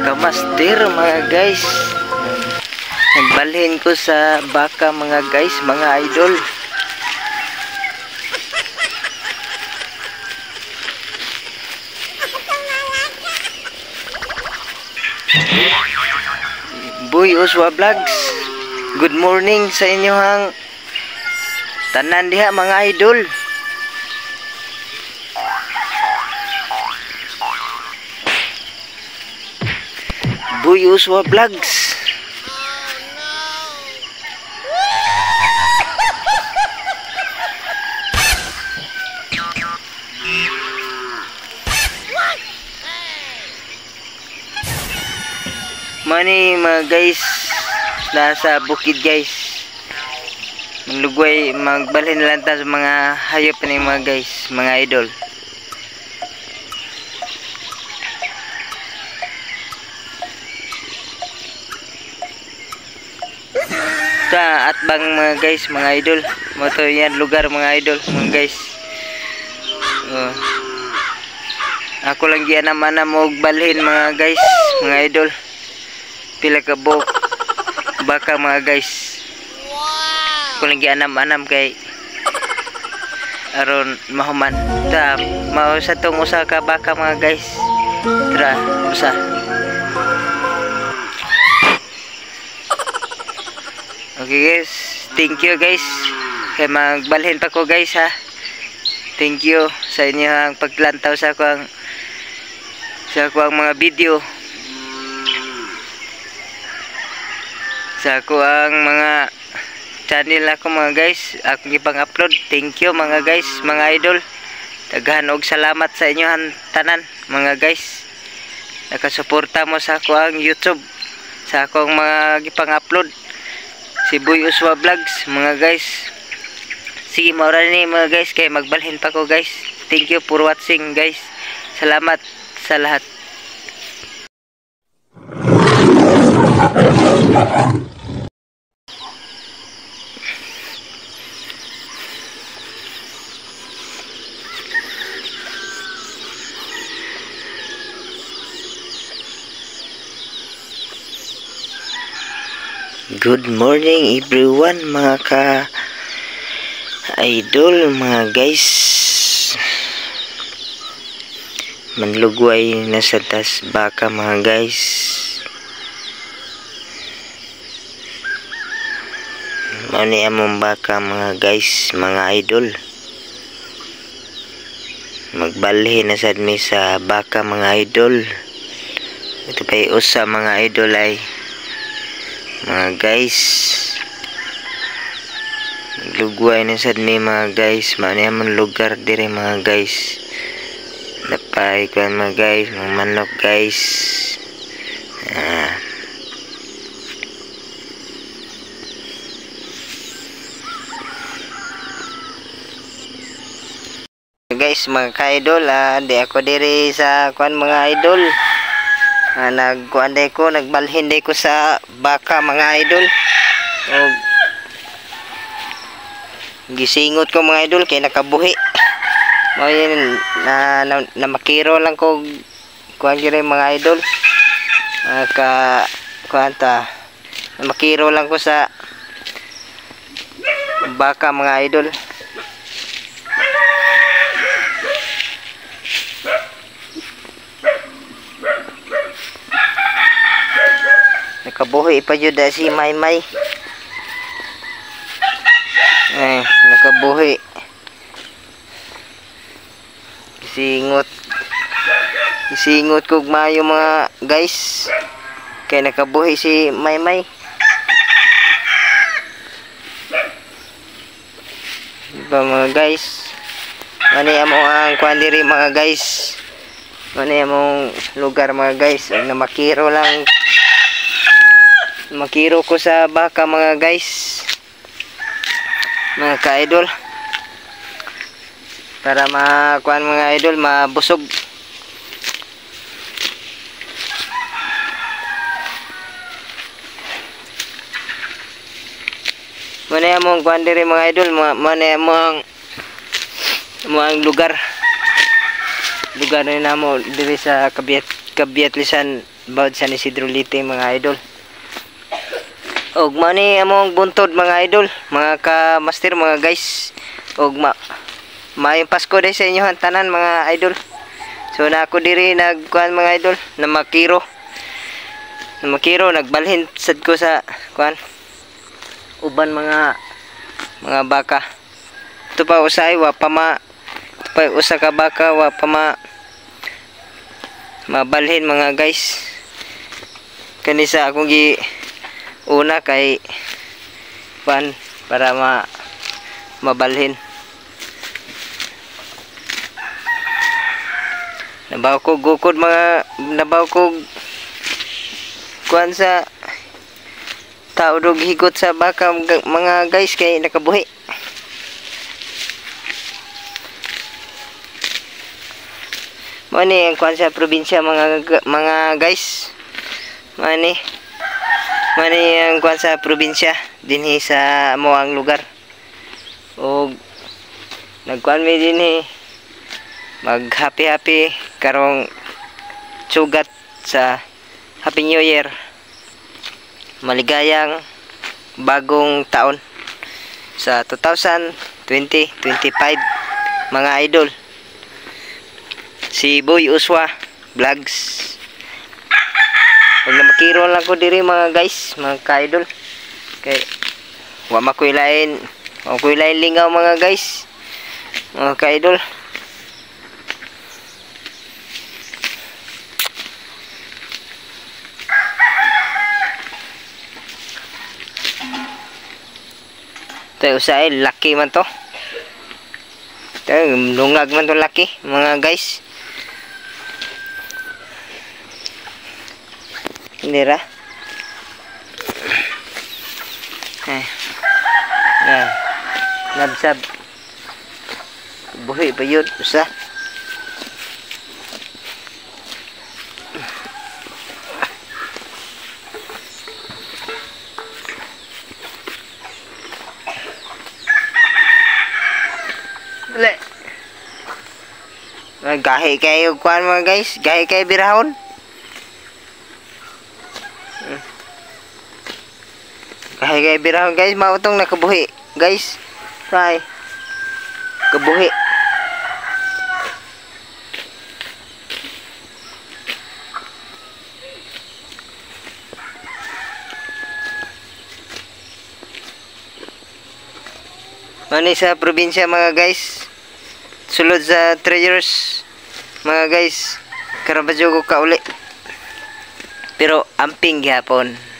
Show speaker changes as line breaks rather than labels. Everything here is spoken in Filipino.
kamaster mga guys. Nagbalhin ko sa baka mga guys, mga idol. Boy Uswa Vlogs, good morning sa inyohang tanan diha mga idol. Boy Uswa Vlogs. Mani mga guys, nasa bukid guys. Maglugway, magbalhin lang ta sa mga hayop ni mga guys, mga idol. At bang mga guys, mga idol, mo to yan lugar mga idol, mga guys. Ako lang gianam-anam mo balhin mga guys, mga idol. Pila ka buok baka mga guys. Ako lang gianam-anam kay aron mahuman ta mao sa tong usa ka baka mga guys. Tara, usa. Okay guys, thank you guys. Kaya magbalhin pa ko guys ha. Thank you sa inyong paglantaw sa akong mga video. Sa akong mga channel ako mga guys, akong ipang-upload. Thank you mga guys, mga idol. Daghan og salamat sa inyong tanan mga guys. Nakasuporta mo sa akong YouTube, sa akong mga ipang-upload. Si Boy Uswa Vlogs mga guys. Sige, maura ni mga guys, kay magbalhin pa ko guys. Thank you for watching guys. Salamat sa lahat. Good morning everyone mga ka-idol mga guys. Manlugway na sa tas baka mga guys. Mani among baka mga guys, mga idol. Magbalhin na sad mi sa baka mga idol. Ito pa'y usa mga idol ay mga guys. Lugway na sad mi mga guys. Mani among lugar dire mga guys. Napay ko mga guys, mga manok guys. Guys, mga ka-idol, di ako diri sa kuan mga idol. Nagkuan day ko, nagbalhin day ko sa baka mga idol. Gisingot ko mga idol kay nakabuhi. Mo yun na makiro lang ko kuan gyud mga idol. Kuan ta. Makiro lang ko sa baka mga idol. Nakabuhi pa jud si Maymay. Nakabuhi. Isingot kog maayo mga guys. Kay nakabuhi si Maymay. Diba mga guys? Mani amo ang kuan diri mga guys. Mani among lugar mga guys. Na makiro lang. Makiro ko sa baka mga guys, mga ka-idol, para makuan mga idol, mabusog. Muna among kuan diri mga idol, muna among lugar na mo diri sa Kabiet. kabiat lisan bawd San Isidro Leyte mga idol. Og mani among buntod mga idol, mga ka-master mga guys. Og maayong Pasko day sa inyo tanan mga idol. So na ako diri nagkuan mga idol na makiro. Nagbalhin sad ko sa kuan uban mga baka. Ito pa usay wa pa usa ka baka wa pa mabalhin mga guys. Kanisa akong gi una kay pan para mabalhin. Nabaw ko gukod kuan sa tao dog higot sa baka mga guys kay nakabuhi. Mani ang kuan sa probinsya mga guys. Mani ang kuan sa probinsya dinhi sa moang lugar. Og nagkuan mi dinhi mag happy karong sugat sa Happy New Year. Maligayang bagong taon sa 2025 mga idol. Si Boy Uswa Vlogs. Huwag na makiro lang ko diri mga guys, mga ka-idol. Kay wa makuilain lingaw mga guys, mga ka-idol. Tayo usay laki man to. Tayo lungag man to laki mga guys. Nira. Nabsab. Buhi pa yun. Usa. Dali. Gahi kayo kuan mga guys. Gahi kayo birahon. Kahit birahon guys, mautong nakabuhi guys. Try kabuhi. Mani sa probinsya mga guys, sulod sa 3 years mga guys, karabadyo ko kauli pero amping gyapon.